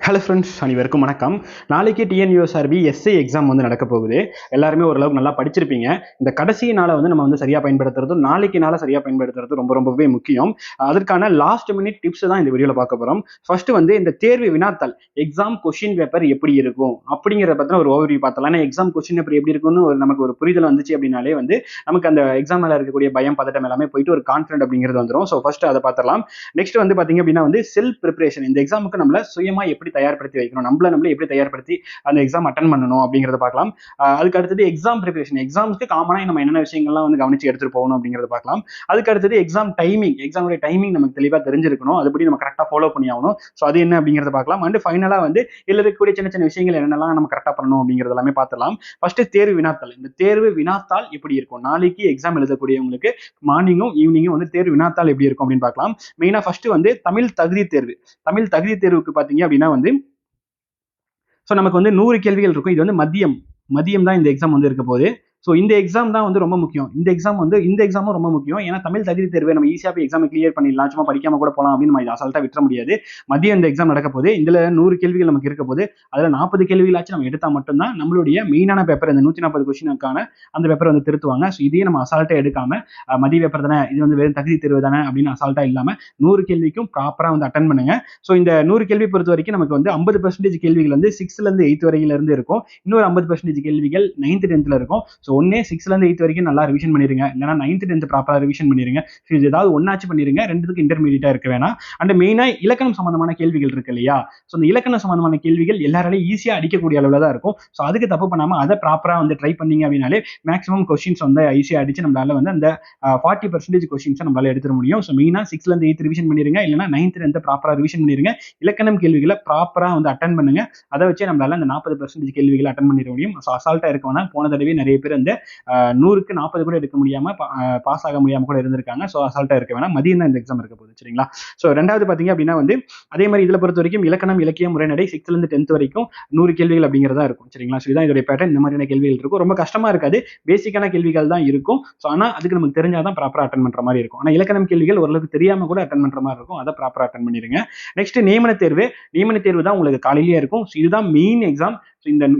Hello friends, அனைவருக்கும் வணக்கம். நாளைக்கு TNUSRB எஸ்ஐ எக்ஸாம் வந்து நடக்க போகுது. எல்லாருமே ஓரளவுக்கு நல்லா படிச்சிருப்பீங்க. இந்த கடைசி நாளை வந்து நம்ம வந்து சரியா பயன்படுத்துறதும் நாளைக்கு நாளை சரியா பயன்படுத்துறது ரொம்பவே முக்கியம். அதற்கான லாஸ்ட் மினிட் டிப்ஸ் தான் இந்த வீடியோல பார்க்க போறோம். ஃபர்ஸ்ட் வந்து இந்த தேர்வு வினாத்தாள் எக்ஸாம் கொஸ்டின் பேப்பர் எப்படி இருக்கும் அப்படிங்கிறத பத்தின ஒரு ஓவர்வியூ பார்த்தலாம். ஏன்னா எக்ஸாம் கொஸ்டின் பேப்பர் எப்படி இருக்கும்னு நமக்கு ஒரு புரிதல் வந்துச்சு அப்படின்னாலே வந்து நமக்கு அந்த எக்ஸாம் மேல இருக்கக்கூடிய பயம் பதட்டம் எல்லாமே போயிட்டு ஒரு கான்ஃபிடன்ட் அப்படிங்கிறது வந்துடும். ஸோ ஃபர்ஸ்ட் அதை பார்த்துலாம். நெக்ஸ்ட் வந்து பாத்தீங்க அப்படின்னா வந்து செல்ஃப் ப்ரிப்பரேஷன். இந்த எக்ஸாமுக்கு நம்மள சுயமா எப்படி தயார்படுத்தி வைக்கணும், நம்மளே எப்படி தயார்படுத்தி அந்த எக்ஸாம் அட்டன் பண்ணணும் அப்படிங்கறத பார்க்கலாம். அதுக்கு அடுத்தது எக்ஸாம் ப்ரிப்பரேஷன். எக்ஸாமுக்கு காமனா நம்ம என்னென்ன விஷயங்கள்லாம் வந்து கவனிச்சு எடுத்துட்டு போகணும் அப்படிங்கறத பார்க்கலாம். அதுக்கு அடுத்தது எக்ஸாம் டைமிங். எக்ஸாமுடைய டைமிங் நமக்கு தெளிவா தெரிஞ்சிருக்கணும், அதுபடி நம்ம கரெக்டா ஃபாலோ பண்ணி ஆகணும். ஸோ அது என்ன அப்படிங்கறத பார்க்கலாம். அண்ட் ஃபைனலா வந்து இதுல இருக்கக்கூடிய சின்ன சின்ன விஷயங்கள் என்னென்னலாம் நம்ம கரெக்டா பண்ணணும் அப்படிங்கறது எல்லாமே பார்த்துலாம். ஃபர்ஸ்ட் தேர்வு வினாத்தாள். இந்த தேர்வு வினாத்தாள் எப்படி இருக்கும், நாளைக்கு எக்ஸாம் எழுதக்கூடியவங்களுக்கு மார்னிங்கும் ஈவினிங்கும் வந்து தேர்வு வினாத்தாள் எப்படி இருக்கும் அப்படின்னு பார்க்கலாம். மெயினா ஃபர்ஸ்ட் வந்து தமிழ் தகுதி தேர்வு. தமிழ் தகுதி தேர்வுக்கு பாத்தீங்க அப்படின்னா வந்து நமக்கு வந்து 100 கேள்விகள் இருக்கும். இது வந்து மதியம் தான் இந்த எக்ஸாம் வந்து இருக்க போகுது. ஸோ இந்த எக்ஸாம் தான் வந்து ரொம்ப முக்கியம். இந்த எக்ஸாமும் ரொம்ப முக்கியம். ஏன்னா தமிழ் தகுதி தேர்வை நம்ம ஈஸியா போய் எக்ஸாம் கிளியர் பண்ணிடலாம், சும்மா படிக்காம கூட போகலாம் அப்படின்னு நம்ம அசால்ட்டா விட்டுற முடியாது. மதியம் இந்த எக்ஸாம் நடக்க போது. இதுல 100 கேள்விகள் நமக்கு இருக்க போது. அதுல 40 கேள்விகளாச்சும் நம்ம எடுத்தா மட்டும்தான் நம்மளுடைய மெயினான பேப்பர், இந்த 140 கொஸ்டினுக்கான அந்த பேப்பர் வந்து திருத்துவாங்க. ஸோ இதையே நம்ம அசால்ட்டா எடுக்காம மதிய பேப்பர் தானே, இது வந்து வெறும் தகுதி தேர்வு தானே அப்படின்னு அசால்ட்டா இல்லாம 100 கேள்விக்கும் ப்ராப்பரா வந்து அட்டன் பண்ணுங்க. ஸோ இந்த 100 கேள்வி பொறுத்த வரைக்கும் நமக்கு வந்து 50% கேள்விகள் வந்து 6th இருந்து 8th வரையில இருந்து இருக்கும். இன்னொரு 50% கேள்விகள் 9th 10th இருக்கும். ஸோ ஒன்னே 6th இருந்து 8th வரைக்கும் நல்லா ரிவிஷன் பண்ணிருங்க, இல்லைன்னா 9th 10th ப்ராப்பரா ரிவிஷன் பண்ணிருங்க. இது ஏதாவது ஒன்னாச்சு பண்ணிருங்க, ரெண்டுத்துக்கு இன்டர்மீடியட்டா இருக்க வேணாம். அண்ட் மெயினா இலக்கணம் சம்பந்தமான கேள்விகள் இருக்கு இல்லையா, ஸோ இந்த இலக்கணம் சம்பந்தமான கேள்விகள் எல்லாராலையும் ஈஸியா அடிக்கக்கூடிய அளவுல தான் இருக்கும். ஸோ அதுக்கு தப்பு பண்ணாம அதை ப்ராப்பரா வந்து ட்ரை பண்ணீங்க அப்படின்னாலே மேக்ஸிமம் கொஸ்டின்ஸ் வந்து ஈஸியா அடிச்சு நம்மளால வந்து அந்த 40% கொஸ்டின்ஸ் நம்மளால எடுத்துட முடியும். ஸோ மெயினா 6th இருந்து 8th ரிவிஷன் பண்ணிருங்க, இல்லைன்னா 9th 10th ப்ராப்பரா ரிவிஷன் பண்ணிருங்க. இலக்கணம் கேள்விகளை ப்ராப்பரா வந்து அட்டன் பண்ணுங்க. அதை வச்சு நம்மளால அந்த 40% கேள்விகளை அட்டன் பண்ணிட முடியும். ஸோ அசால்ட்டா இருக்க வேணா. போன தடவை நிறைய பேர் அந்த 100க்கு 40 கூட எடுக்க முடியாம பாஸ் ஆக முடியாம கூட இருந்திருக்காங்க. ஸோ அசால்ட்டா இருக்க வேணாம். மதியம் தான் இந்த எக்ஸாம் இருக்க போகுது, சரிங்களா. ஸோ ரெண்டாவது பாத்தீங்க அப்படின்னா வந்து அதே மாதிரி இதுல பொறுத்த வரைக்கும் இலக்கணம் இலக்கியம் உரைநடை 6th இருந்து 10th வரைக்கும் 100 கேள்விகள் அப்படிங்கிறதா இருக்கும், சரிங்களா. ஸோ இதான் இதோட பேட்டர்ன். இந்த மாதிரியான கேள்விகள் இருக்கும். ரொம்ப கஷ்டமா இருக்காது, பேசிக்கான கேள்விகள் தான் இருக்கும். ஸோ ஆனா அதுக்கு நமக்கு தெரிஞ்சாதான் ப்ராப்பரா அட்டன் பண்ற மாதிரி இருக்கும். ஆனா இலக்கணம் கேள்விகள் ஓரளவுக்கு தெரியாம கூட அட்டன் பண்ற மாதிரி இருக்கும். அதை ப்ராப்பரா அட்டன் பண்ணிருங்க. நெக்ஸ்ட் நியமன தேர்வு தான் உங்களுக்கு காலையிலேயே இருக்கும். இதுதான் மெயின் எக்ஸாம்.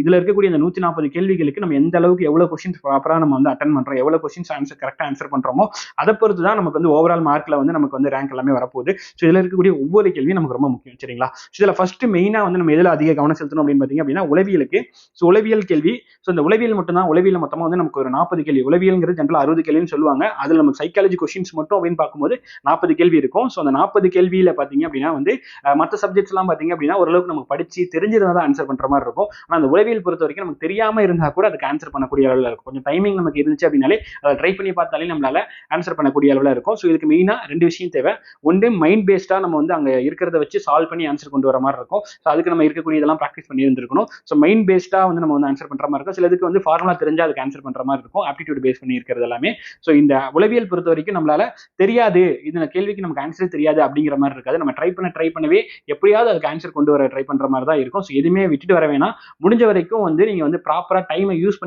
இதுல இருக்கக்கூடிய இந்த 140 கேள்விகளுக்கு நம்ம எந்த அளவுக்கு எவ்வளவு கொஸ்டின்ஸ் ப்ராப்பரா நம்ம வந்து அட்டன் பண்றோம், எவ்வளவு கொஸ்டின்ஸ் கரெக்டா ஆன்சர் பண்றோமோ அதை பொறுத்து தான் நமக்கு வந்து ஓவரால் மார்க்ல வந்து நமக்கு வந்து ரேங்க் எல்லாமே வரப்போகுது. ஸோ இதுல இருக்கக்கூடிய ஒவ்வொரு கேள்வியும் நமக்கு ரொம்ப முக்கியம், சரிங்களா. இதுல ஃபர்ஸ்ட் மெயினா வந்து நம்ம எதுல அதிக கவனம் செலுத்தணும் அப்படின்னு பாத்தீங்க அப்படின்னா உளவியலுக்கு. ஸோ உளவியல் கேள்வி. ஸோ இந்த உளவியல் மட்டும்தான். உளவியல் மொத்தமா வந்து நமக்கு ஒரு 40 கேள்வி. உளவியல்ங்கிறது ஜென்ரலா 60 கேள்வின்னு சொல்லுவாங்க. அதுல நமக்கு சைக்காலஜி கொஸ்டின்ஸ் மட்டும் அப்படின்னு பார்க்கும்போது 40 கேள்வி இருக்கும். ஸோ அந்த 40 கேள்வியில பாத்தீங்க அப்படின்னா வந்து மற்ற சப்ஜெக்ட்ஸ் எல்லாம் பாத்தீங்க அப்படின்னா ஓரளவுக்கு நமக்கு படிச்சு தெரிஞ்சிருந்தா தான் ஆன்சர் பண்ற மாதிரி இருக்கும். ஆனா அந்த உளவியல் பொறுத்த வரைக்கும் நமக்கு தெரியாம இருந்தா கூட அதுக்கு ஆன்சர் பண்ணக்கூடிய அளவுல இருக்கும். கொஞ்சம் டைமிங் நமக்கு இருந்துச்சு அப்படின்னாலே அதை ட்ரை பண்ணி பார்த்தாலே நம்மளால ஆன்சர் பண்ணக்கூடிய அளவுல இருக்கும். ஸோ இதுக்கு மெயினா 2 விஷயம் தேவை. ஒன்று மைண்ட் பேஸ்டா நம்ம வந்து அங்க இருக்கிறத வச்சு சால்வ் பண்ணி ஆன்சர் கொண்டு வர மாதிரி இருக்கும். ஸோ அதுக்கு நம்ம இருக்கக்கூடிய இதெல்லாம் ப்ராக்டிஸ் பண்ணி இருந்திருக்கணும். ஸோ மைண்ட் பேஸ்டா வந்து நம்ம வந்து ஆன்சர் பண்ற மாதிரி இருக்கும். சிலதுக்கு வந்து ஃபார்முலா தெரிஞ்சா அதுக்கு ஆன்சர் பண்ற மாதிரி இருக்கும். ஆப்டிடியூட் பேஸ் பண்ணி இருக்கிறது எல்லாமே. ஸோ இந்த உளவியல் பொறுத்த வரைக்கும் நம்மளால தெரியாது, இந்த கேள்விக்கு நமக்கு ஆன்சர் தெரியாது அப்படிங்கிற மாதிரி இருக்காது. நம்ம ட்ரை பண்ணவே எப்படியாவது அதுக்கு ஆன்சர் கொண்டு வர ட்ரை பண்ற மாதிரி தான் இருக்கும். ஸோ எதுவுமே விட்டுட்டு வர வேணாம். முடிஞ்ச வரைக்கும் வந்து நீங்க வந்து ப்ராப்பரா டைமை யூஸ்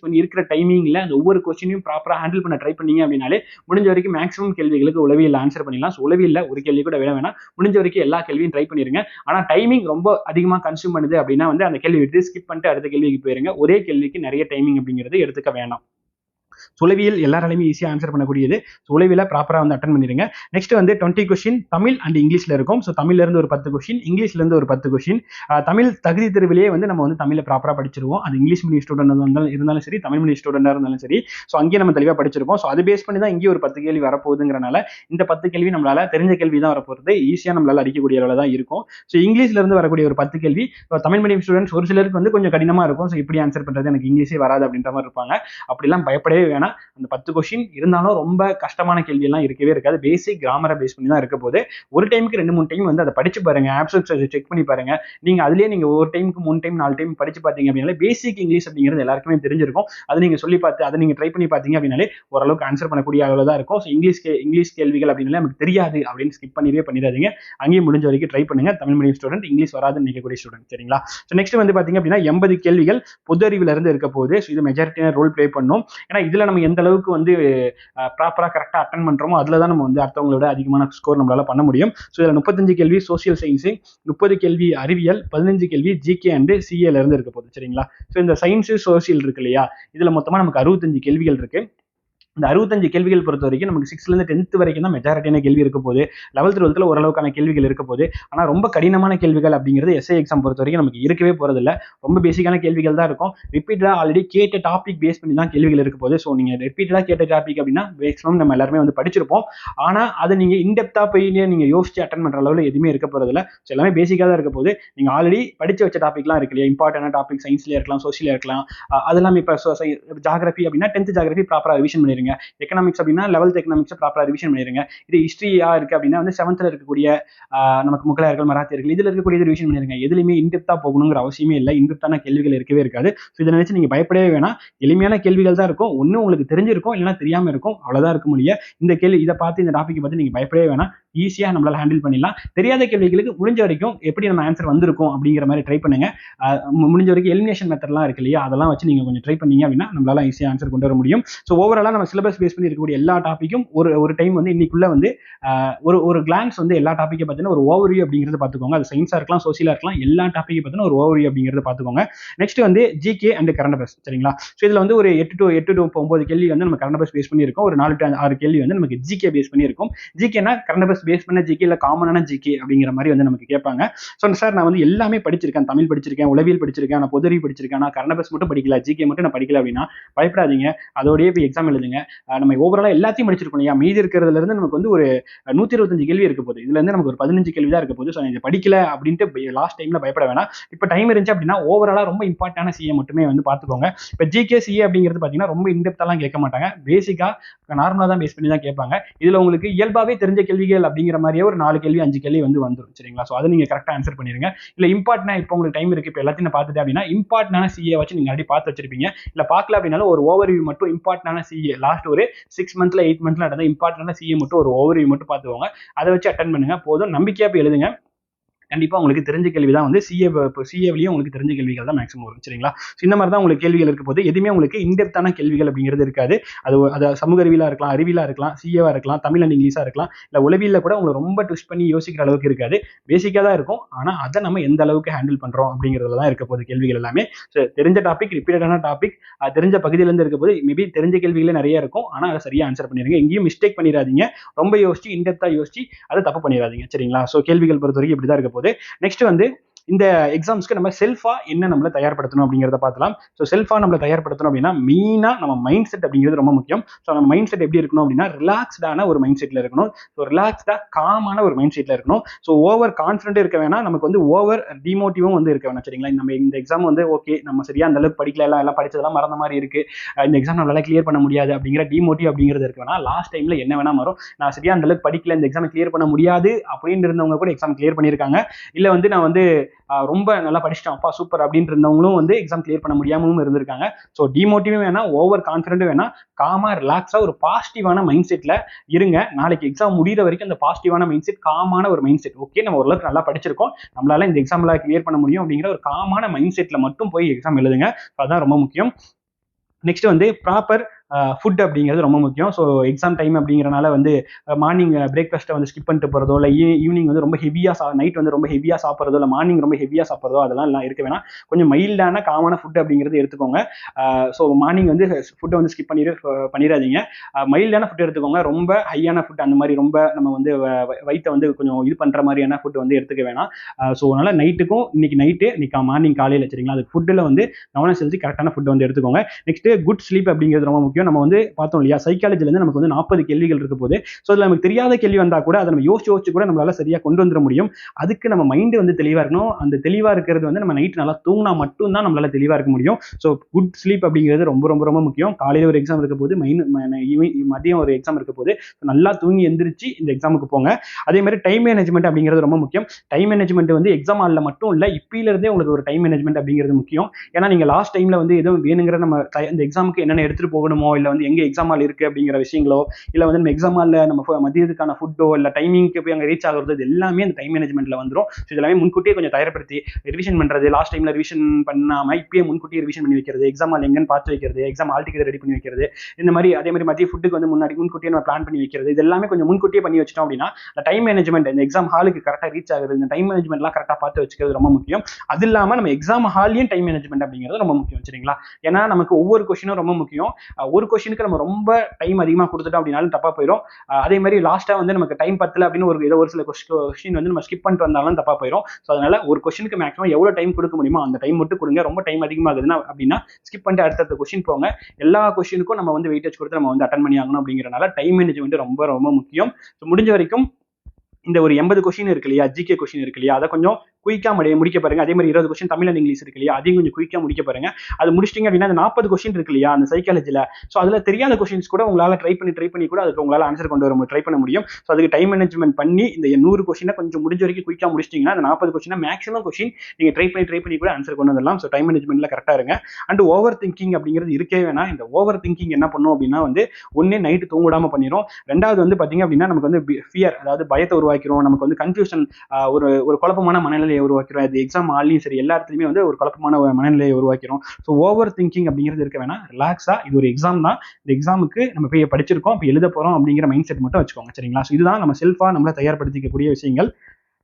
பண்ணி இருக்கிற டைமிங்ல அந்த ஒவ்வொரு கொஸ்டினையும் ப்ராப்பரா ஹேண்டில் பண்ண ட்ரை பண்ணீங்க அப்படின்னாலே முடிஞ்ச வரைக்கும் மேக்ஸிமம் கேள்விகளுக்கு உளவியல் ஆன்சர் பண்ணிடலாம். உளவியல்ல ஒரு கேள்வி கூட விட வேணாம். முடிஞ்ச வரைக்கும் எல்லா கேள்வியும் ட்ரை பண்ணிருங்க. ஆனா டைமிங் ரொம்ப அதிகமா கன்சியூம் பண்ணுது அப்படின்னா வந்து அந்த கேள்வி விட்டு ஸ்கிப் பண்ணிட்டு அடுத்த கேள்விக்கு போயிருங்க. ஒரே கேள்விக்கு நிறைய டைமிங் அப்படிங்கிறது எடுத்துக்க வேணாம். உளவியல் எல்லாராலையுமே ஈஸியா ஆன்சர் பண்ணக்கூடியது. உளவியல ப்ராப்பரா வந்து அட்டன் பண்ணிருங்க. நெக்ஸ்ட் வந்து 20 கொஸ்டின் தமிழ் அண்ட் இங்கிலீஷ்ல இருக்கும். ஸோ தமிழ்ல இருந்து ஒரு 10 கொஸ்டின், இங்கிலீஷ்ல இருந்து ஒரு 10 கொஸ்டின். தமிழ் தகுதி தேர்விலேயே வந்து நம்ம வந்து தமிழை ப்ராப்பரா படிச்சிருவோம். அது இங்கிலீஷ் மீடியம் ஸ்டூடெண்ட் இருந்தாலும் சரி, தமிழ் மீடியம் ஸ்டூடெண்டா இருந்தாலும் சரி. ஸோ அங்கேயே நம்ம தெளிவா படிச்சிருப்போம். ஸோ அது பேஸ் பண்ணி தான் இங்கே ஒரு 10 கேள்வி வரப்போகுதுங்கிறனால இந்த 10 கேள்வி நம்மளால தெரிஞ்ச கேள்வி தான் வரப்போகுது. ஈஸியா நம்மளால அடிக்கக்கூடிய அளவுல தான் இருக்கும். ஸோ இங்கிலீஷ்ல இருந்து வரக்கூடிய ஒரு 10 கேள்வி தமிழ் மீடியம் ஸ்டூடெண்ட்ஸ் ஒரு சிலருக்கு வந்து கொஞ்சம் கடினமா இருக்கும். ஸோ இப்படி ஆன்சர் பண்றது எனக்கு இங்கிலீஷே வராது அப்படின்ற மாதிரி இருப்பாங்க. அப்படிலாம் பயப்படவே வேணாம். அந்த 10 கொஸ்டின் இருந்தாலும் ரொம்ப கஷ்டமான கேள்வி எல்லாம் இருக்கவே இருக்காது. பேசிக் கிராமரை பேஸ் பண்ணி தான் இருக்க போது. ஒரு டைமுக்கு 2-3 டைம் வந்து அதை படிச்சு பாருங்க. ஆப்ஷன்ஸ் செக் பண்ணி பாருங்க. நீங்க ஒரு டைமுக்கு 3 டைம் 4 டைம் படிச்சு பார்த்தீங்க அப்படின்னாலே பேசிக் இங்கிலீஷ் அப்படிங்கிறது எல்லாருக்குமே தெரிஞ்சிருக்கும். அதை நீங்க சொல்லி பார்த்து அதை நீங்க ட்ரை பண்ணி பார்த்தீங்க அப்படின்னாலே ஓரளவுக்கு ஆன்சர் பண்ணக்கூடிய அளவுல தான் இருக்கும். ஸோ இங்கிலீஷ் கேள்விகள் அப்படின்னாலே நமக்கு தெரியாது அப்படின்னு ஸ்கிப் பண்ணிடாதீங்க. அங்கேயும் முடிஞ்ச வரைக்கும் ட்ரை பண்ணுங்க. தமிழ் மீடியம் ஸ்டூடெண்ட், இங்கிலீஷ் வராதுன்னு நினைக்கக்கூடிய ஸ்டூடெண்ட், சரிங்களா. ஸோ நெக்ஸ்ட் வந்து பாத்தீங்க அப்படின்னா 80 கேள்விகள் பொது அறிவுல இருந்து இருக்க போகுது. ஸோ இது மெஜாரிட்டியான ரோல் பிளே பண்ணும். ஏன்னா இதுல நம்ம எந்த அளவுக்கு வந்து ப்ராப்பரா கரெக்டா அட்டன் பண்றோமோ அதுல தான் நம்ம வந்து அடுத்தவங்களோட அதிகமான ஸ்கோர் நம்மளால பண்ண முடியும். ஸோ இதுல 35 கேள்வி சோசியல் சயின்ஸ், 30 கேள்வி அறிவியல், 15 கேள்வி ஜிகே அண்ட் சிஏல இருந்து இருக்க போகுது. சரிங்களா? ஸோ இந்த சயின்ஸ் சோசியல் இருக்கு இல்லையா, இதுல மொத்தமா நமக்கு 65 கேள்விகள் இருக்கு. இந்த 65 கேள்விகள் பொறுத்த வரைக்கும் நமக்கு 6th இருந்து 10th வரைக்கும் தான் மெஜாரிட்டியான கேள்வி இருக்க போகுது. 11th 12th ஓரளவுக்கான கேள்விகள் இருக்க போகுது. ஆனா ரொம்ப கடினமான கேள்விகள் அப்படிங்கிறது எஸ்ஐ எக்ஸாம் பொறுத்த வரைக்கும் நமக்கு இருக்கவே போறதில்ல. ரொம்ப பேசிக்கான கேள்விகள் தான் இருக்கும். ரிப்பீட்டடா ஆல்ரெடி கேட்ட டாபிக் பேஸ் பண்ணி தான் கேள்விகள் இருக்க போகுது. ஸோ நீங்க ரிப்பீட்டடா கேட்ட டாபிக் அப்படின்னா மேக்ஸிமம் நம்ம எல்லாருமே வந்து படிச்சிருப்போம். ஆனா அதை நீங்க இன்டெப்தா போய் நீங்க யோசிச்சு அட்டன் பண்ற அளவுல எதுவுமே இருக்க போறதில்ல. ஸோ எல்லாமே பேசிக்கா தான் இருக்க போகுது. நீங்க ஆல்ரெடி படிச்சு வச்ச டாபிக்லாம் இருக்கு இல்லையா, இம்பார்ட்டன்டான டாபிக் சயின்ஸ்லயே இருக்கலாம், சோசியலா இருக்கலாம். அதெல்லாம் இப்போ ஜாகிரபி அப்படின்னா 10th ஜாகிரபி ப்ராப்பரா ரிவிஷன் பண்ணிருங்க. எக்கனாமிக்ஸ் அப்படின்னா 11th எக்கனாமிக்ஸ் ப்ராப்பரா ரிவிஷன் பண்ணிருங்க. இது ஹிஸ்டரியா இருக்கு அப்படின்னா வந்து 7th இருக்கக்கூடிய நமக்கு முகலாயர்கள், மராத்தியர்கள் இதுல இருக்கக்கூடிய ரிவிஷன் பண்ணிருங்க. எதுலையுமே இன்டெப்தா போகணுங்கிற அவசியமே இல்லை. இன்டெப்தான கேள்விகள் இருக்கவே இருக்காது. ஸோ இதை நினைச்சு நீங்க பயப்படவே வேணாம். எளிமையான கேள்விகள் தான் இருக்கும். ஒண்ணு உங்களுக்கு தெரிஞ்சிருக்கும், இல்லைன்னா தெரியாம இருக்கும். அவ்வளவுதான் இருக்க முடியும். இந்த கேள்வி இதை பார்த்து இந்த டாபிக் பார்த்து நீங்க பயப்படவே வேணாம். ஈஸியா நம்மளால ஹேண்டில் பண்ணிடலாம். தெரியாத கேள்விகளுக்கு முடிஞ்ச வரைக்கும் எப்படி நம்ம ஆன்சர் வந்திருக்கும் அப்படிங்கிற மாதிரி ட்ரை பண்ணுங்க. முடிஞ்ச வரைக்கும் எலிமினேஷன் மெத்தட்லாம் இருக்கு இல்லையா, அதெல்லாம் வச்சு நீங்க கொஞ்சம் ட்ரை பண்ணீங்க அப்படின்னா நம்மளால ஈஸியா ஆன்சர் கொண்டு வர முடியும். ஸோ ஓவராலா நம்ம சிலபஸ் பேஸ் பண்ணி இருக்கக்கூடிய எல்லா டாபிக்கும் ஒரு டைம் வந்து இன்னைக்குள்ள வந்து ஒரு கிளான்ஸ் வந்து எல்லா டாபிக்கை பார்த்தீங்கன்னா ஒரு ஓவர்வியூ அப்படிங்கிறது பார்த்துக்கோங்க. அது சயின்ஸா இருக்கலாம், சோசியலா இருக்கலாம், எல்லா டாபிக்கை பார்த்தீங்கன்னா ஒரு ஓவர்வியூ அப்படிங்கிறது பார்த்துக்கோங்க. நெக்ஸ்ட் வந்து ஜிகே அண்ட் கரண்ட் அஃபேர்ஸ். சரிங்களா? ஸோ இதுல வந்து ஒரு 8 to 9 கேள்வி வந்து நம்ம கரண்ட் அஃபேர்ஸ் பேஸ் பண்ணி இருக்கோம். ஒரு 4 to 6 கேள்வி வந்து நமக்கு ஜிகே பேஸ் பண்ணி இருக்கும். ஜிகேனா கரண்ட் அஃபேர்ஸ் பேஸ் பண்ண ஜிகே இல்ல காமனான ஜிகே அப்படிங்கிற மாதிரி வந்து நமக்கு கேட்பாங்க. ஸோ சார் நான் வந்து எல்லாமே படிச்சிருக்கேன், தமிழ் படிச்சிருக்கேன், உளவியல் படிச்சிருக்கேன், நான் பொதுறிவு படிச்சிருக்கேன், நான் கரண்ட் அஃபேர்ஸ் மட்டும் படிக்கல, ஜிகே மட்டும் நான் படிக்கல அப்படின்னா பயப்படாதீங்க. அதோடய போய் எக்ஸாம் எழுதுங்க. நம்ம ஓவராலா எல்லாத்தையும் படிச்சிருக்கோம் இல்லையா, மீதி இருக்கிறதுல இருந்து நமக்கு வந்து ஒரு 125 கேள்வி இருக்க போகுது. இதுல இருந்து நமக்கு ஒரு 15 கேள்வி தான் இருக்க போகுது. ஸோ இதை படிக்கல அப்படின்ட்டு லாஸ்ட் டைம்ல பயப்பட வேணாம். இப்போ டைம் இருந்துச்சு அப்படின்னா ஓவராலா ரொம்ப இம்பார்ட்டன்டான சிஏ மட்டுமே வந்து பார்த்துக்கோங்க. இப்போ ஜிகே சிஏ அப்படிங்கிறது பார்த்தீங்கன்னா ரொம்ப இன்டெப்த்தாலாம் கேட்க மாட்டாங்க. பேசிக்கா நார்மலா தான் பேஸ் பண்ணி தான் கேட்பாங்க. இதுல உங்களுக்கு இயல்பாவே தெரிஞ்ச கேள்விகள் அப்படிங்கிற மாதிரியே ஒரு 4 கேள்வி 5 கேள்வி வந்து வந்துடும். சரிங்களா? ஸோ அதை நீங்க கரெக்டா ஆன்சர் பண்ணிருங்க. இல்ல இம்பார்ட்டன்டா இப்போ உங்களுக்கு டைம் இருக்கு, இப்போ எல்லாத்தையும் பார்த்துட்டு அப்படின்னா இம்பார்ட்டன்டான சிஏ வச்சு நீங்க ஆல்ரெடி பார்த்து வச்சிருப்பீங்க. இல்ல பார்க்கல அப்படின்னாலும் ஒரு ஓவர்வியூ மட்டும் இம்பார்ட்டன்டான சிஏ லாஸ்ட் ஒரு 6 மந்த்ல 8 மந்த்ல நடந்த இம்பார்ட்டன்டான சிஏ மட்டும் ஒரு ஓவர்வியூ மட்டும் பார்த்துக்கோங்க. அதை வச்சு அட்டன் பண்ணுங்க. போதும். நம்பிக்கையா போய் எழுதுங்க. கண்டிப்பா உங்களுக்கு தெரிஞ்ச கேள்வி தான் வந்து சிஏவிலையும் உங்களுக்கு தெரிஞ்ச கேள்விகள் தான் மேக்ஸிமம் வரும். சரிங்களா? இந்த மாதிரி தான் உங்களுக்கு கேள்விகள் இருக்க போது எதுவுமே உங்களுக்கு இன்டெப்தான கேள்விகள் அப்படிங்கிறது இருக்காது. அது சமூக அறிவியலா இருக்கலாம், அறிவியலா இருக்கலாம், சிஏவா இருக்கலாம், தமிழ் அண்ட் இங்கிலீஷா இருக்கலாம், இல்ல உளவியல்ல கூட உங்களை ரொம்ப ட்விஸ்ட் பண்ணி யோசிக்கிற அளவுக்கு இருக்காது. பேசிக்கா தான் இருக்கும். ஆனா அதை நம்ம எந்த அளவுக்கு ஹேண்டில் பண்றோம் அப்படிங்கிறதுல தான் இருக்க போது கேள்விகள் எல்லாமே. தெரிஞ்ச டாபிக், ரிப்பீட்டடான டாபிக், தெரிஞ்ச பகுதியில இருந்து இருக்க போது மேபி தெரிஞ்ச கேள்விகளே நிறைய இருக்கும். ஆனா அதை சரியா ஆன்சர் பண்ணிருங்க. எங்கேயும் மிஸ்டேக் பண்ணிடாதீங்க. ரொம்ப யோசிச்சு இன்டெப்தா யோசிச்சு அதை தப்பு பண்ணிடாதீங்க. சரிங்களா? ஸோ கேள்விகள் பொறுத்த வரைக்கும் இப்படிதான் இருக்க போது. நெக்ஸ்ட் வந்து இந்த எக்ஸாம்ஸ்க்கு நம்ம செல்ஃபா என்ன நம்மள தயார்படுத்தணும் அப்படிங்கிறத பார்க்கலாம். ஸோ செல்ஃபா நம்மள தயார்படுத்தணும் அப்படின்னா மெயினா நம்ம மைண்ட் செட் அப்படிங்கிறது ரொம்ப முக்கியம். ஸோ நம்ம மைண்ட் செட் எப்படி இருக்கணும் அப்படின்னா ரிலாக்ஸ்டான ஒரு மைண்ட் செட்ல இருக்கணும். ஸோ ரிலாக்ஸ்டா காமான ஒரு மைண்ட் செட்ல இருக்கணும். ஸோ ஓவர் கான்ஃபிடென்ட் இருக்க வேணாம், நமக்கு வந்து ஓவர் டிமோட்டிவும் வந்து இருக்க வேணாம். சரிங்களா? நம்ம இந்த எக்ஸாம் வந்து ஓகே நம்ம சரியா அந்த அளவுக்கு படிக்கல, எல்லாம் படிச்சதெல்லாம் மறந்த மாதிரி இருக்கு, இந்த எக்ஸாம் நம்மளால கிளியர் பண்ண முடியாது அப்படிங்கிற டிமோட்டிவ் அப்படிங்கிறது இருக்க வேணாம். லாஸ்ட் டைம்ல என்ன வேணா வரும், நான் சரியா அந்த அளவுக்கு படிக்கல, இந்த எக்ஸாம் கிளியர் பண்ண முடியாது அப்படின்னு இருந்தவங்க கூட எக்ஸாம் கிளியர் பண்ணியிருக்காங்க. இல்ல வந்து நான் வந்து ரொம்ப நல்லா படிச்சிட்டேன், அப்பா சூப்பர் அப்படின்னு இருந்தவங்களும் வந்து எக்ஸாம் கிளியர் பண்ண முடியாமலும் இருந்திருக்காங்க. ஸோ டிமோட்டிவும் வேணாம், ஓவர் கான்ஃபிடென்ட்டும் வேணாம், காமா ரிலாக்ஸா ஒரு பாசிட்டிவான மைண்ட் செட்ல இருங்க. நாளைக்கு எக்ஸாம் முடிகிற வரைக்கும் அந்த பாசிட்டிவான மைண்ட் செட், காமான ஒரு மைண்ட் செட், ஓகே நம்ம ஓரளவுக்கு நல்லா படிச்சிருக்கோம், நம்மளால இந்த எக்ஸாம்ல கிளியர் பண்ண முடியும் அப்படிங்கிற ஒரு காமான மைண்ட் செட்ல மட்டும் போய் எக்ஸாம் எழுதுங்க. அதான் ரொம்ப முக்கியம். நெக்ஸ்ட் வந்து ப்ராப்பர் ஃபுட் அப்படிங்கிறது ரொம்ப முக்கியம். ஸோ எக்ஸாம் டைம் அப்படிங்கிறனால வந்து மார்னிங் பிரேக்ஃபாஸ்ட்டை வந்து ஸ்கிப் பண்ணிட்டு போகிறதோ, இல்லை ஈவினிங் வந்து ரொம்ப ஹெவியாக நைட் வந்து ரொம்ப ஹெவியாக சாப்பிட்றதோ, இல்லை மார்னிங் ரொம்ப ஹெவியாக சாப்பிட்றதோ அதெல்லாம் இருக்க வேணாம். கொஞ்சம் மைல்டான காமான ஃபுட் அப்படிங்கிறது எடுத்துக்கோங்க. ஸோ மார்னிங் வந்து ஃபுட்டை வந்து ஸ்கிப் பண்ணிடாதீங்க. மைல்டான ஃபுட் எடுத்துக்கோங்க. ரொம்ப ஹையான ஃபுட் அந்த மாதிரி ரொம்ப நம்ம வந்து வயிற்றை வந்து கொஞ்சம் இது பண்ணுற மாதிரியான ஃபுட் வந்து எடுத்துக்க வேணாம். ஸோ அதனால் நைட்டுக்கும் இன்னைக்கு மார்னிங் காலையில் சரிங்களா, அது ஃபுட்டில் வந்து கவனம் செலுத்தி கரெக்டான ஃபுட் வந்து எடுத்துக்கோங்க. நெக்ஸ்ட் குட் ஸ்லீப் அப்படிங்கிறது ரொம்ப முக்கியம். நம்ம வந்து பார்த்தோம் இல்லையா, சைக்காலஜிலேருந்து நமக்கு வந்து 40 கேள்விகள் இருக்க போது. ஸோ அதில் நமக்கு தெரியாத கேள்வி வந்தால் கூட அதை நம்ம யோசிச்சு கூட நம்மளால சரியாக கொண்டு வந்துட முடியும். அதுக்கு நம்ம மைண்டு வந்து தெளிவாக இருக்கணும். அந்த தெளிவாக இருக்கிறது வந்து நம்ம நைட் நல்லா தூங்கினா மட்டும்தான் நம்மளால தெளிவாக இருக்க முடியும். ஸோ குட் ஸ்லீப் அப்படிங்கிறது ரொம்ப ரொம்ப ரொம்ப முக்கியம். காலையில் ஒரு எக்ஸாம் இருக்க போது, மதியம் ஒரு எக்ஸாம் இருக்க போது நல்லா தூங்கி எந்திரிச்சு இந்த எக்ஸாமுக்கு போங்க. அதே மாதிரி டைம் மேனேஜ்மெண்ட் அப்படிங்கிறது ரொம்ப முக்கியம். டைம் மேனேஜ்மெண்ட் வந்து எக்ஸாம் ஹாலில் மட்டும் இல்லை, இப்பயிலிருந்தே உங்களுக்கு ஒரு டைம் மேனேஜ்மெண்ட் அப்படிங்கிறது முக்கியம். ஏன்னா நீங்கள் லாஸ்ட் டைமில் வந்து எதுவும் வேணுங்கிற நம்ம இந்த எக்ஸாமுக்கு என்னென்ன எடுத்துகிட்டு போகணுமோ எக்ஸாமோ இல்லை வந்து எங்கே எக்ஸாம் ஹால் இருக்குது அப்படிங்கிற விஷயங்களோ, இல்லை வந்து நம்ம எக்ஸாம் ஹாலில் நம்ம மதியத்துக்கான ஃபுட்டோ இல்லை டைமிங்க்கு போய் அங்கே ரீச் ஆகுறது, இது எல்லாமே அந்த டைம் மேனேஜ்மெண்ட்டில் வந்துடும். ஸோ இதெல்லாமே முன்கூட்டியே கொஞ்சம் தயார்படுத்தி ரிவிஷன் பண்ணுறது, லாஸ்ட் டைமில் ரிவிஷன் பண்ணாமல் இப்பயே முன்கூட்டியே ரிவிஷன் பண்ணி வைக்கிறது, எக்ஸாம் ஹால் எங்கன்னு பார்த்து வைக்கிறது, எக்ஸாம் ஹால் டிக்கெட் ரெடி பண்ணி வைக்கிறது, இந்த மாதிரி அதே மாதிரி மதிய ஃபுட்டுக்கு வந்து முன்கூட்டியே நம்ம பிளான் பண்ணி வைக்கிறது, இது எல்லாமே கொஞ்சம் முன்கூட்டியே பண்ணி வச்சிட்டோம் அப்படின்னா இந்த டைம் மேனேஜ்மெண்ட், இந்த எக்ஸாம் ஹாலுக்கு கரெக்டாக ரீச் ஆகுது, இந்த டைம் மேனேஜ்மெண்ட்லாம் கரெக்டாக பார்த்து வச்சுக்கிறது ரொம்ப முக்கியம். அது இல்லாமல் நம்ம எக்ஸாம் ஹாலையும் டைம் மேனேஜ்மெண்ட் அப்படிங்கிறது ரொம்ப முக்கியம். சரிங்களா? ஏன்னா நமக்கு ஒவ்வொரு கொஸ்டினும் ரொம்ப முக்கியம். ஒரு கொஸ்டினுக்கு நம்ம ரொம்ப டைம் அதிகமாக கொடுத்துட்டோம் அப்படின்னாலும் தப்பா போயிடும். அதே மாதிரி லாஸ்ட்டாக வந்து நமக்கு டைம் பத்தல அப்படின்னு ஒரு சில கொஸ்டின் வந்து நம்ம ஸ்கிப் பண்ணிட்டு வந்தாலும் தப்பா போயிடும். ஸோ அதனால ஒரு கொஸ்டினுக்கு மேக்ஸிமம் எவ்வளோ டைம் கொடுக்க முடியுமோ அந்த டைம் மட்டும் கொடுங்க. ரொம்ப டைம் அதிகமாகுதுன்னா அப்படின்னா ஸ்கிப் பண்ணிட்டு அடுத்த கொஸ்டின் போங்க. எல்லா கொஸ்டினுக்கும் நம்ம வந்து வெயிட்டேஜ் கொடுத்து நம்ம வந்து அட்டன் பண்ணி ஆகணும். அப்படிங்கிறனால டைம் மேனேஜ்மெண்ட் ரொம்ப ரொம்ப முக்கியம். முடிஞ்ச வரைக்கும் இந்த ஒரு 80 கொஸ்டின் இருக்கு இல்லையா, ஜிகே கொஸ்டின் இருக்கு இல்லையா, அதை கொஞ்சம் குயிக்கா முடிக்க பாருங்க. அதே மாதிரி 20 கொஸ்டின் தமிழ் அண்ட் இங்கிலீஷ் இருக்கு இல்லையா, அதையும் கொஞ்சம் குயிக்கா முடிக்க பாருங்க. அது முடிச்சிட்டீங்க அப்படின்னா அந்த 40 கொஸ்டின் இருக்கு இல்லையா அந்த சைக்காலஜில, ஸோ அதுல தெரியாத கொஸ்டின்ஸ் கூட உங்களால ட்ரை பண்ணி கூட அதுக்கு உங்களால ஆன்சர் கொண்டு வர ட்ரை பண்ண முடியும். ஸோ அதுக்கு டைம் மேனேஜ்மெண்ட் பண்ணி இந்த 100 கொஸ்டினை கொஞ்சம் முடிஞ்ச வரைக்கும் குயிக்கா முடிச்சிட்டீங்கன்னா அந்த 40 கொஸ்டினா மேக்ஸிமம் கொஸ்டின் நீங்க ட்ரை பண்ணி கூட ஆன்சர் கொண்டு வந்துடலாம். ஸோ டைம் மேனேஜ்மெண்ட்ல கரெக்டா இருங்க. அண்ட் ஓவர் திங்கிங் அப்படிங்கிறது இருக்கவே வேணாம். இந்த ஓவர் திங்கிங் என்ன பண்ணும் அப்படின்னா வந்து ஒன்னே நைட்டு தூங்கிடாம பண்ணிடும். ரெண்டாவது வந்து பாத்தீங்க அப்படின்னா நமக்கு வந்து ஃபியர், அதாவது பயத்தை உருவாக்கிறோம். நமக்கு வந்து கன்ஃபியூஷன், ஒரு குழப்பமான மனநிலையை உருவாக்கிறோம். அது எக்ஸாம் ஆல்லையும் சரி எல்லா இடத்துலையுமே வந்து ஒரு குழப்பமான மனநிலையை உருவாக்கிறோம். ஸோ ஓவர் திங்கிங் அப்படிங்கிறது இருக்க வேணாம். ரிலாக்ஸா இது ஒரு எக்ஸாம் தான், இந்த எக்ஸாமுக்கு நம்ம போய் படிச்சிருக்கோம், இப்போ எழுத போறோம் அப்படிங்கிற மைண்ட் செட் மட்டும் வச்சுக்கோங்க. சரிங்களா? ஸோ இதுதான் நம்ம செல்ஃபா நம்மளை தயார்படுத்திக்கக்கூடிய விஷயங்கள்.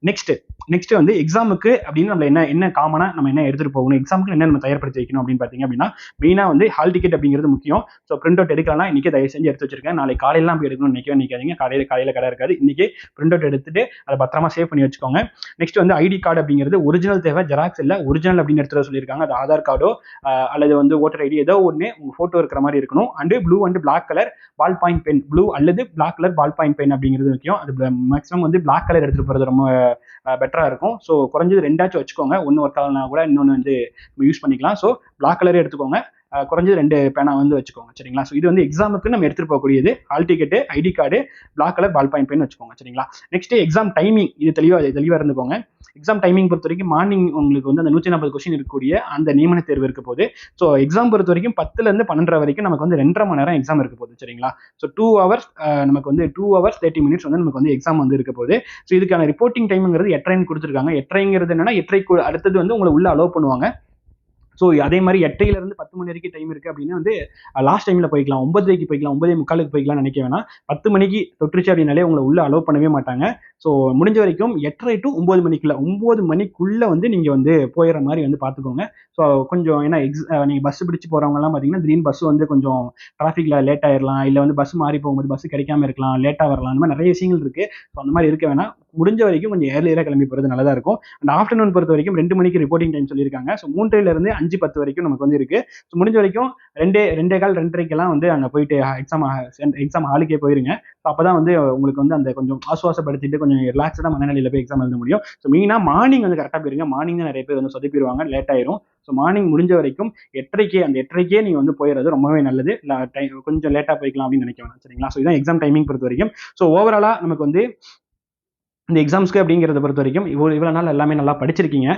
நெக்ஸ்ட் வந்து எக்ஸாமுக்கு அப்படின்னு நம்ம என்ன காமனா நம்ம என்ன எடுத்துட்டு போகணும், எக்ஸாமுக்கு என்ன நம்ம தயார்படுத்தி வைக்கணும் அப்படின்னு பாத்தீங்க அப்படின்னா மெயினா வந்து ஹால் டிக்கெட் அப்படிங்கிறது முக்கியம். ஸோ பிரிண்ட் அவுட் எடுக்கலாம். இன்னைக்கு தயவு செஞ்சு எடுத்து வச்சிருக்கேன். நாளைக்கு காலையெல்லாம் போய் எடுக்கணும்னு நினைக்காதீங்க. காலையில கடை இருக்காது. இன்னைக்கு பிரிண்ட் அவுட் எடுத்துட்டு அதை பத்திரமா சேவ் பண்ணி வச்சுக்கோங்க. நெக்ஸ்ட் வந்து ஐடி கார்டு அப்படிங்கிறது ஒரிஜினல் தேவை, ஜெராக்ஸ் இல்ல, ஒரிஜினல் அப்படின்னு எடுத்துட சொல்லியிருக்காங்க. அது ஆதார் கார்டோ அல்லது வந்து ஓட்டர் ஐடி ஏதோ ஒன்று உங்க போட்டோ இருக்கிற மாதிரி இருக்கணும். And blue and black colour ball point pen, blue அல்லது black colour ball point pen அப்படிங்கிறது முக்கியம். அது மேக்ஸிமம் வந்து பிளாக் கலர் எடுத்துட்டு போறது ரொம்ப பெட்டரா இருக்கும். ஸோ குறைஞ்சது 2 வச்சுக்கோங்க. ஒன்று ஒர்க் ஆகலனா கூட இன்னொன்று வந்து யூஸ் பண்ணிக்கலாம். ஸோ பிளாக் கலரே எடுத்துக்கோங்க. குறைஞ்சது 2 பேனா வந்து வச்சுக்கோங்க. சரிங்களா? ஸோ இது வந்து எக்ஸாமுக்கு நம்ம எடுத்துட்டு போகக்கூடியது. Hall ticket, ID card, black colour ball point pen வச்சுக்கோங்க. சரிங்களா? நெக்ஸ்ட் எக்ஸாம் டைமிங், இது தெளிவா இருந்துக்கோங்க. எக்ஸாம் டைமிங் பொறுத்த வரைக்கும் மார்னிங் உங்களுக்கு வந்து அந்த 140 கொஸ்டின் இருக்கக்கூடிய அந்த நியமன தேர்வு இருக்க போது. ஸோ எக்ஸாம் பொறுத்த வரைக்கும் 10ல இருந்து 12 வரைக்கும் நமக்கு வந்து 2.5 மணி நேரம் எக்ஸாம் இருக்க போகுது. சரிங்களா? ஸோ 2 ஹவர்ஸ் நமக்கு வந்து 2 ஹவர்ஸ் 30 மினிட்ஸ் வந்து நமக்கு வந்து எக்ஸாம் வந்து இருக்க போகுது. ஸோ இதுக்கான ரிப்போர்ட்டிங் டைம்ங்கிறது 8:30 கொடுத்துருக்காங்க. 8:30 என்னன்னா 8:30 அடுத்தது வந்து உங்களை உள்ள அலோவ் பண்ணுவாங்க. ஸோ அதே மாதிரி 8லிருந்து 10 மணி வரைக்கும் டைம் இருக்கு அப்படின்னா வந்து லாஸ்ட் டைம்ல போய்க்கலாம், 9:30 போய்க்கலாம், 9:45 போய்க்கலாம் நினைக்க வேணாம். 10 மணிக்கு தொற்றுச்சு அப்படின்னாலே உங்களை உள்ள அலோவ் பண்ணவே மாட்டாங்க. ஸோ முடிஞ்ச வரைக்கும் 8:30 to 9 மணிக்குள்ள 9 மணிக்குள்ள வந்து நீங்க வந்து போயிடுற மாதிரி வந்து பார்த்துக்கோங்க. ஸோ கொஞ்சம் ஏன்னா நீங்க பஸ் பிடிச்சு போறவங்க எல்லாம் பாத்தீங்கன்னா திடீர்னு பஸ் வந்து கொஞ்சம் டிராஃபிக்ல லேட் ஆயிடலாம், இல்லை வந்து பஸ் மாறி போகும்போது பஸ் கிடைக்காம இருக்கலாம், லேட்டா வரலாம், அந்த மாதிரி நிறைய விஷயங்கள் இருக்கு. ஸோ அந்த மாதிரி இருக்க வேணாம். முடிஞ்ச வரைக்கும் கொஞ்சம் ஏர்லியரா கிளம்பி போறது நல்லதா இருக்கும். அண்ட் ஆஃப்டர்நூன் பொறுத்த வரைக்கும் 2 மணிக்கு ரிப்போர்ட்டிங் டைம் சொல்லியிருக்காங்க. ஸோ 3:30 5:10 வரைக்கும் நமக்கு வந்து இருக்கு. ஸோ முடிஞ்ச வரைக்கும் 2:15 வந்து அங்கே போயிட்டு எக்ஸாம் ஹாலுக்கே போயிருங்க. ஸோ அப்பதான் வந்து உங்களுக்கு வந்து அந்த கொஞ்சம் ஆசுவாசப்படுத்திட்டு கொஞ்சம் ரிலாக்ஸ்டா மனநிலையில போய் எக்ஸாம் எழுத முடியும். ஸோ மெயினா மார்னிங் வந்து கரெக்டாக போயிருங்க. மார்னிங் தான் நிறைய பேர் வந்து சொதப்பிடுவாங்க, லேட் ஆயிரும். ஸோ மார்னிங் முடிஞ்ச வரைக்கும் 8:30 நீங்க வந்து போயிடுறது ரொம்பவே நல்லது. கொஞ்சம் லேட்டா போய்க்கலாம் அப்படின்னு நினைக்க வேணாம். சரிங்களா? ஸோ இதான் எக்ஸாம் டைமிங் பொறுத்த வரைக்கும். ஸோ ஓவராலா நமக்கு வந்து இந்த எக்ஸாம்ஸ்க்கு அப்படிங்கிறத பொறுத்த வரைக்கும் இவ்வளோ நாள் எல்லாமே நல்லா படிச்சிருக்கீங்க.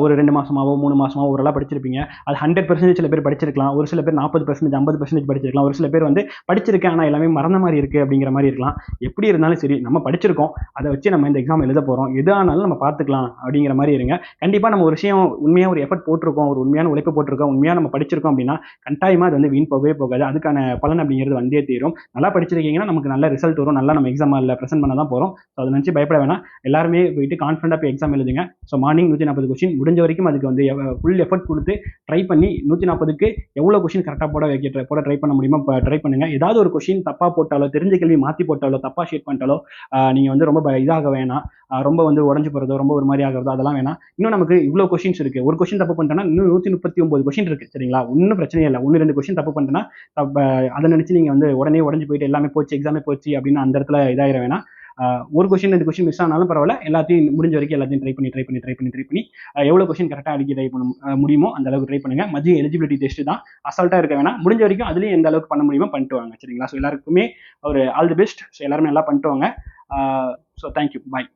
ஒரு 2 மாசமாவோ 3 மாசமாவோ ஓரளவு படிச்சிருப்பீங்க. அது 100% சில பேர் படிச்சிருக்கலாம், ஒரு சில பேர் 40% 50% படிச்சிருக்கலாம், ஒரு சில பேர் வந்து படிச்சிருக்கேன் ஆனால் எல்லாமே மறந்த மாதிரி இருக்கு அப்படிங்கிற மாதிரி இருக்கலாம். எப்படி இருந்தாலும் சரி நம்ம படிச்சிருக்கோம், அதை வச்சு நம்ம இந்த எக்ஸாம் எழுத போறோம், எது ஆனாலும் நம்ம பார்த்துக்கலாம் அப்படிங்கிற மாதிரி இருங்க. கண்டிப்பா நம்ம ஒரு விஷயம் உண்மையாக ஒரு எஃபர்ட் போட்டிருக்கோம், ஒரு உண்மையான உழைப்பு போட்டிருக்கோம், உண்மையாக நம்ம படிச்சிருக்கோம் அப்படின்னா கட்டாயமா அது வந்து வீண் போகவே போகாது. அதுக்கான பலன் அப்படிங்கிறது வந்தே தீரும். நல்லா படிச்சிருக்கீங்கன்னா நமக்கு நல்ல ரிசல்ட் வரும், நல்லா நம்ம எக்ஸாம் ப்ரெசென்ட் பண்ண தான் போறோம். ஸோ அதை நினச்சி பயப்பட வேணாம். எல்லாருமே போயிட்டு கான்ஃபிடண்டா போய் எக்ஸாம் எழுதுங்க. ஸோ மார்னிங் 140 கொஸ்டின் முடிஞ்ச வரைக்கும் அதுக்கு வந்து ஃபுல் எஃபர்ட் கொடுத்து ட்ரை பண்ணி 140க்கு எவ்வளோ கொஸ்டின் கரெக்டாக போட ட்ரை பண்ண முடியுமோ ட்ரை பண்ணுங்க. ஏதாவது ஒரு கொஸ்டின் தப்பா போட்டாலோ, தெரிஞ்ச கேள்வி மாற்றி போட்டாலோ, தப்பா ஷேட் பண்ணிட்டாலோ நீங்க வந்து ரொம்ப இதாக வேணாம், ரொம்ப வந்து உடஞ்சு போறதோ, ரொம்ப ஒரு மாதிரி ஆகிறதோ அதெல்லாம் வேணாம். இன்னும் நமக்கு இவ்வளோ கொஸ்டின்ஸ் இருக்கு. ஒரு கொஸ்டின் தப்பு பண்ணிட்டோம்னா இன்னும் 139 கொஸ்டின் இருக்கு. சரிங்களா? ஒன்றும் பிரச்சனையே இல்லை. 1-2 கொஸ்டின் தப்பு பண்ணிட்டோம்னா அதை நினைச்சு நீங்க வந்து உடனே உடஞ்சு போயிட்டு எல்லாமே போச்சு, எக்ஸாமே போச்சு அப்படின்னு அந்த இடத்துல இதாயிர வேணாம். ஒரு கொஸ்டின் 2 கொஸ்டின் மிஸ் ஆனாலும் பரவாயில்ல, எல்லாத்தையும் முடிஞ்ச வரைக்கும் எல்லாத்தையும் ட்ரை பண்ணி எவ்வளோ கொஸ்டின் கரெக்டாக அடிக்க ட்ரை பண்ண முடியுமோ அந்த அளவுக்கு ட்ரை பண்ணுங்க. மதிய எலிஜிபிலிட்டி டெஸ்ட் தான், அசால்ட்டா இருக்க வேணாம். முடிஞ்ச வரைக்கும் அதுலேயும் எந்த அளவுக்கு பண்ண முடியுமோ பண்ணிட்டு வாங்க. சரிங்களா? ஸோ எல்லாருக்குமே ஒரு ஆல் தி பெஸ்ட். ஸோ எல்லாருமே நல்லா பண்ணிட்டு வாங்க. ஸோ தேங்க்யூ, பாய்.